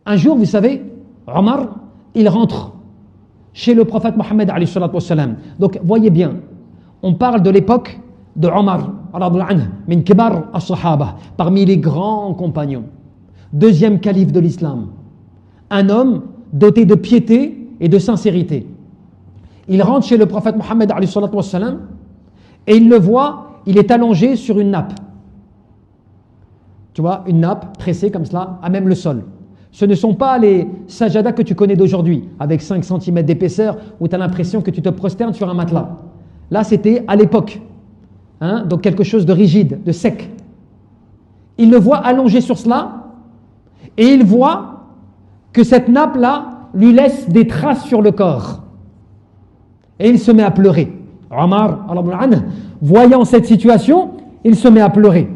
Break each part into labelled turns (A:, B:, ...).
A: Un jour, vous savez, Omar, il rentre chez le prophète Mohammed alayhi salatu wassalam. Donc, voyez bien, on parle de l'époque de Omar, min kibar as-sahaba, parmi les grands compagnons. Deuxième calife de l'islam. Un homme doté de piété et de sincérité. Il rentre chez le prophète Mohammed alayhi salatu wassalam et il le voit, il est allongé sur une nappe. Tu vois, une nappe pressée comme cela, à même le sol. Ce ne sont pas les sajadas que tu connais d'aujourd'hui, avec 5 cm d'épaisseur, où tu as l'impression que tu te prosternes sur un matelas. Là, c'était à l'époque. Donc quelque chose de rigide, de sec. Il le voit allongé sur cela, et il voit que cette nappe-là lui laisse des traces sur le corps. Et il se met à pleurer. Omar, voyant cette situation, il se met à pleurer.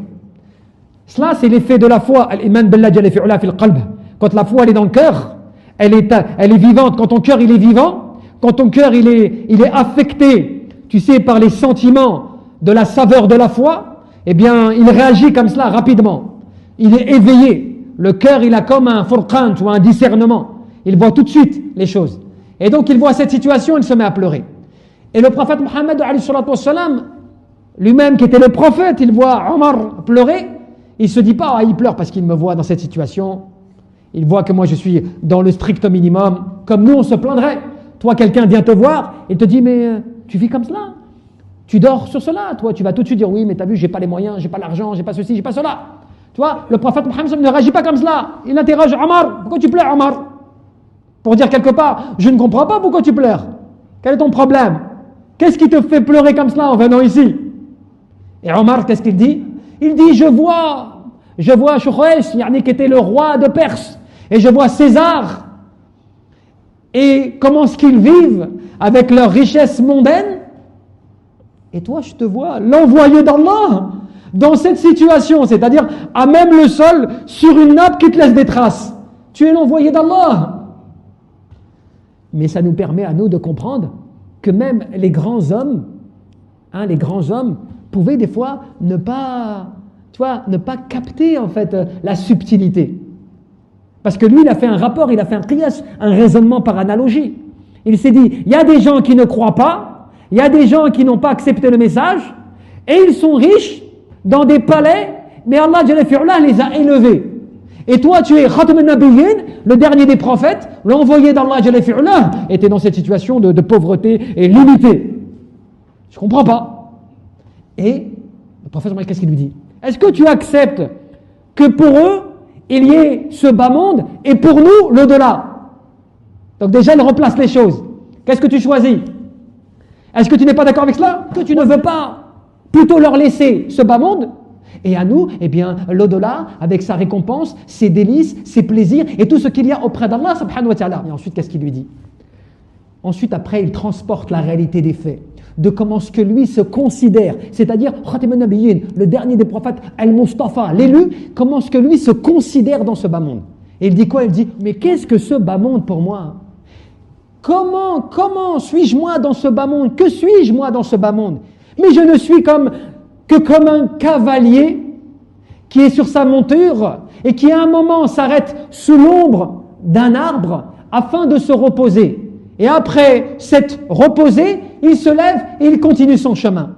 A: Cela, c'est l'effet de la foi. Al-iman billah jalla fi'ula fil qalb. Quand la foi elle est dans le cœur, elle est vivante. Quand ton cœur il est vivant, quand ton cœur il est affecté, tu sais, par les sentiments de la saveur de la foi, eh bien, il réagit comme cela rapidement. Il est éveillé. Le cœur, il a comme un furqan, tu vois, un discernement. Il voit tout de suite les choses. Et donc, il voit cette situation, il se met à pleurer. Et le prophète Mohammed alayhi salatu wassalam, lui-même qui était le prophète, il voit Omar pleurer. Il ne se dit pas, il pleure parce qu'il me voit dans cette situation. Il voit que moi je suis dans le strict minimum. Comme nous on se plaindrait. Toi quelqu'un vient te voir et te dit mais tu vis comme cela. Tu dors sur cela. Toi tu vas tout de suite dire oui mais t'as vu j'ai pas les moyens, j'ai pas l'argent, j'ai pas ceci, j'ai pas cela. Tu vois, le prophète Mohammed ne réagit pas comme cela. Il interroge Omar, pourquoi tu pleures Omar? Pour dire quelque part, je ne comprends pas pourquoi tu pleures. Quel est ton problème? Qu'est-ce qui te fait pleurer comme cela en venant ici? Et Omar qu'est-ce qu'il dit? Il dit, je vois Shoukhouès, qui était le roi de Perse, et je vois César, et comment est-ce qu'ils vivent avec leur richesse mondaine, et toi je te vois l'envoyé d'Allah dans cette situation, c'est-à-dire à même le sol, sur une nappe qui te laisse des traces. Tu es l'envoyé d'Allah. Mais ça nous permet à nous de comprendre que même les grands hommes, pouvaient des fois ne pas capter en fait la subtilité. Parce que lui, il a fait un rapport, il a fait un qiyas, un raisonnement par analogie. Il s'est dit, il y a des gens qui ne croient pas, il y a des gens qui n'ont pas accepté le message, et ils sont riches dans des palais, mais Allah Jalla fi'ula les a élevés. Et toi, tu es Khatam al-Nabiyyin, le dernier des prophètes, l'envoyé d'Allah Jalla fi'ula, et tu es dans cette situation de pauvreté et limitée. Je comprends pas. Et le prophète, qu'est-ce qu'il lui dit? Est-ce que tu acceptes que pour eux, il y ait ce bas monde et pour nous, l'au-delà? Donc déjà, il replace les choses. Qu'est-ce que tu choisis? Est-ce que tu n'es pas d'accord avec cela? Que tu ne veux pas plutôt leur laisser ce bas monde et à nous, eh bien, l'au-delà avec sa récompense, ses délices, ses plaisirs et tout ce qu'il y a auprès d'Allah subhanahu wa ta'ala. Et ensuite, qu'est-ce qu'il lui dit? Ensuite, après, il transporte la réalité des faits, de comment ce que lui se considère, c'est-à-dire Khatam al-Nabiyyin, le dernier des prophètes, Al-Mustafa, l'élu, comment ce que lui se considère dans ce bas monde. Et il dit quoi? Il dit, mais qu'est-ce que ce bas monde pour moi? Comment suis-je moi dans ce bas monde? Que suis-je moi dans ce bas monde? Mais je ne suis que comme un cavalier qui est sur sa monture et qui à un moment s'arrête sous l'ombre d'un arbre afin de se reposer. Et après s'être reposé, il se lève et il continue son chemin.